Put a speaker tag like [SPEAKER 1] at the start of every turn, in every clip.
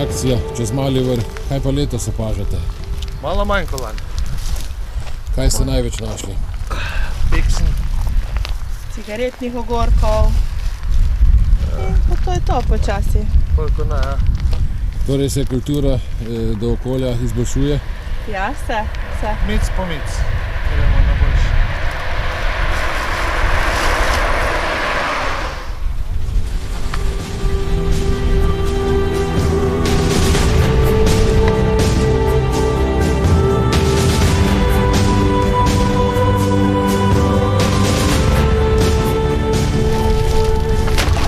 [SPEAKER 1] akcija čez Mali vrh. Kaj pa letos opažate?
[SPEAKER 2] Malo manj kot lani.
[SPEAKER 1] Kaj ste največ našli?
[SPEAKER 2] Piksen.
[SPEAKER 3] Cigaretnih ogorkov. In pa to je to počasi.
[SPEAKER 2] Koliko ne, ja.
[SPEAKER 1] Torej se kultura do okolja izboljšuje?
[SPEAKER 3] Ja, se.
[SPEAKER 2] Mic po mic. Gremo na boljše.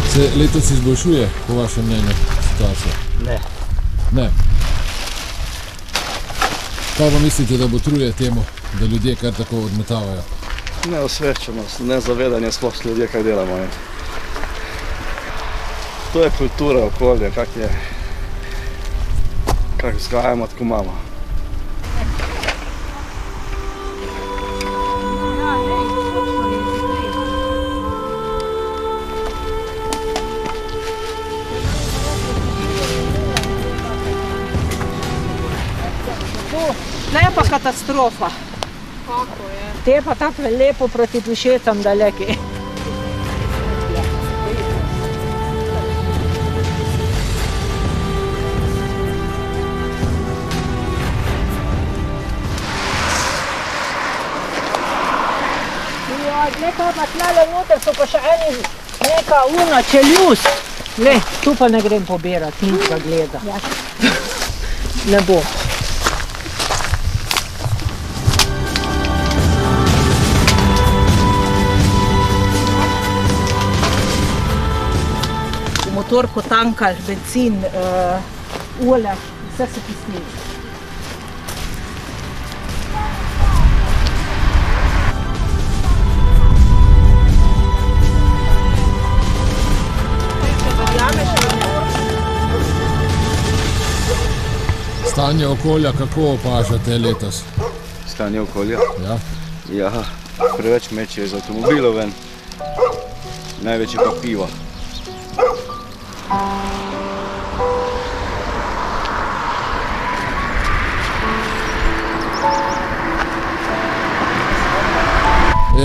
[SPEAKER 1] Se letos izboljšuje, po vašem mnenju, situacija? Ne. Kaj pa mislite, da botruje temu, da ljudje kar tako odmetavajo?
[SPEAKER 4] Neosveščenost, nezavedanje sploh ljudje, kaj delamo. Ne? To je kultura, okolje, kak vzgajamo, tako imamo.
[SPEAKER 5] Ne pa katastrofa.
[SPEAKER 3] Kako je?
[SPEAKER 5] Te pa tako lepo proti Dušecam daleki. Nekaj pa tlele noter so pa še eni neka una čeljus. Le, tu pa ne grem pobirati, nič ga gleda. Ne bo. Motorko tankali, benzin, olje, vse se pustili.
[SPEAKER 1] Stanje okolja, kako opažate letos?
[SPEAKER 4] Stanje okolja?
[SPEAKER 1] Ja.
[SPEAKER 4] Ja, preveč meče iz avtomobilov ven, največje pa piva.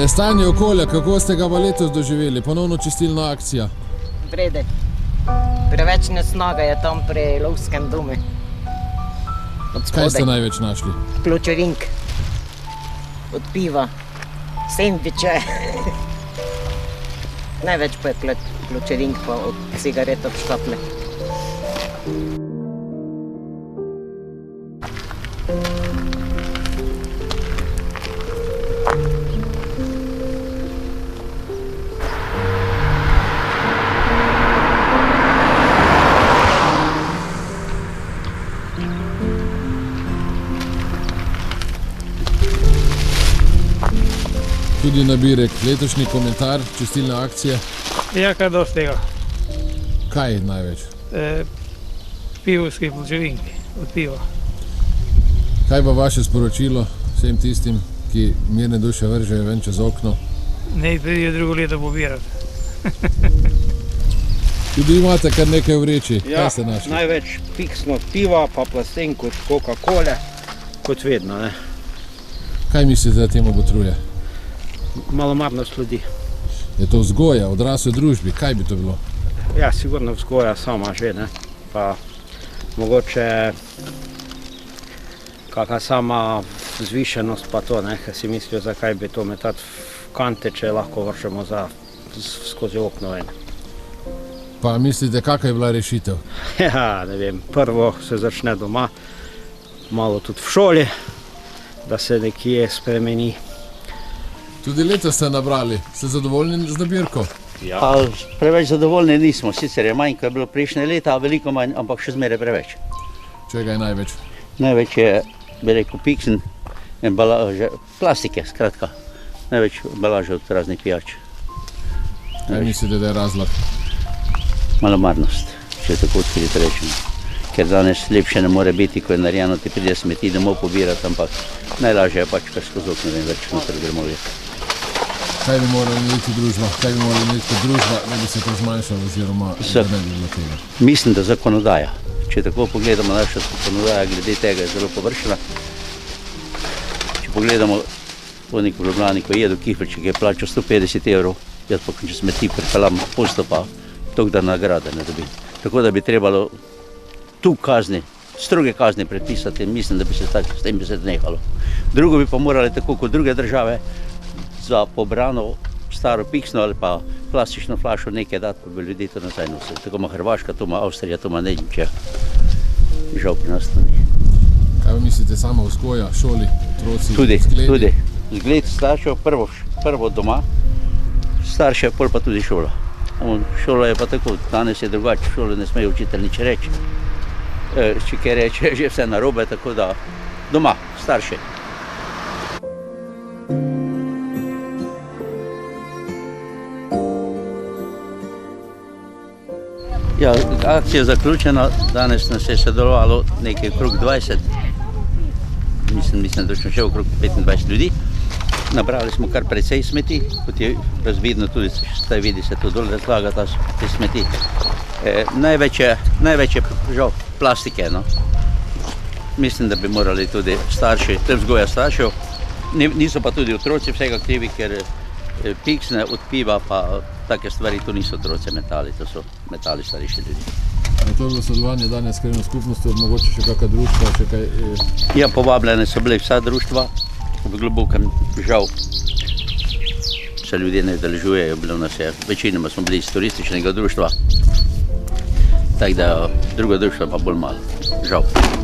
[SPEAKER 1] Stanje okolja, kako ste ga pa letos doživeli? Ponovno čistilna akcija.
[SPEAKER 5] Vreden. Preveč nesnaga je tam pri lovskem domu.
[SPEAKER 1] Kaj ste največ našli?
[SPEAKER 5] Pločevink. Od piva. Sendviče. Največ pa je pločevink pa od cigaret od škatle.
[SPEAKER 1] Tudi nabirek, letošnji komentar, čistilne akcije.
[SPEAKER 6] Ja, kaj dosti tega.
[SPEAKER 1] Kaj največ?
[SPEAKER 6] Pivovski pločevinki od piva.
[SPEAKER 1] Kaj pa vaše sporočilo vsem tistim, ki mirne duše vržejo ven čez okno?
[SPEAKER 6] Ne pridijo drugo leto pobirati.
[SPEAKER 1] Tudi imate kar nekaj vreči.
[SPEAKER 7] Ja,
[SPEAKER 1] kaj ste našli?
[SPEAKER 7] največ piksno piva, pa plastenk od Coca-Cole, kot vedno. Ne?
[SPEAKER 1] Kaj mislite, da temu botruje?
[SPEAKER 7] Malomarnost ljudi.
[SPEAKER 1] Je to vzgoja, odrasel v družbi? Kaj bi to bilo?
[SPEAKER 7] Ja, sigurno vzgoja sama že, ne? Pa mogoče kakšna sama vzvišenost pa to, ne? Ker si mislijo, zakaj bi to metati v kante, če lahko vršemo skozi okno ven.
[SPEAKER 1] Pa mislite, kakva je bila rešitev?
[SPEAKER 7] Ja, ne vem, prvo se začne doma, malo tudi v šoli, da se nekje spremeni.
[SPEAKER 1] Tudi letos ste nabrali. Ste zadovoljni z nabirko?
[SPEAKER 8] Ja. Preveč zadovoljni nismo, sicer je manj, kot je bilo prejšnje leta, veliko manj, ampak še zmeraj preveč.
[SPEAKER 1] Čega je največ?
[SPEAKER 8] Največ je, bi rekel, piksen, embalaže, plastike, skratka. Največ embalaže od raznih pijač.
[SPEAKER 1] Kaj mislite, da je razlog?
[SPEAKER 8] Malomarnost, če tako odkrito rečemo. Ker danes lepše ne more biti, ko je narejeno, ti pride smeti domov pobirati, ampak najlažje je pač, kar skozi okno več noter gremo.
[SPEAKER 1] Kaj bi morali narediti družba? Kaj bi morali narediti kot družba, da bi se to zmanjšalo oziroma da ne bi bilo tega?
[SPEAKER 8] Mislim, da zakonodaja. Če tako pogledamo, naša zakonodaja glede tega je zelo površna. Če pogledamo vodnik v Ljubljani, ko jedu kifrček, je plačal 150 evrov, jaz pa če smeti pripeljam posto, pa toliko da nagrade ne dobim. Tako da bi trebalo tu kazni, stroge kazni predpisati in mislim, da bi se s tem bi se nehalo. Drugo bi pa morali tako kot druge države za pobrano staro piksno ali pa plastično flašo nekaj dati, pa bi ljudi to nazaj nosili. Tako ima Hrvaška, to ima Avstrija, to ima Nemčija. Žal pri nas to ni.
[SPEAKER 1] Kaj vi mislite, sama vzgoja, šoli, otroci,
[SPEAKER 8] Tudi.
[SPEAKER 1] zgledi?
[SPEAKER 8] Zgled staršev, prvo doma, starše, pol pa tudi šola. Šola je pa tako, danes je drugače, v šoli ne smejo učitelj nič reči. Če kaj reče, je že vse narobe, tako da doma, starše. Ja, akcija je zaključena, danes nas je sodelovalo nekaj okrog 20, mislim, da smo še okrog 25 ljudi. Nabrali smo kar precej smeti, kot je razvidno tudi, zdaj vidi se tu dol razlaga te smeti. Največ je žal plastike, no. Mislim, da bi morali tudi starši, to je vzgoja staršev, niso pa tudi otroci vsega krivi, ker piksne od piva pa take stvari, to niso otroci metali, to so metali starejši ljudi.
[SPEAKER 1] To je bilo sodelovanje danes s krajevno skupnostjo, mogoče še kakšna društva, še kaj?
[SPEAKER 8] Ja, povabljene so bile vsa društva, v globokem žal se ljudje ne udeležujejo, bilo nas je, večinoma smo bili iz turističnega društva, tako da druga društva pa bolj malo, žal.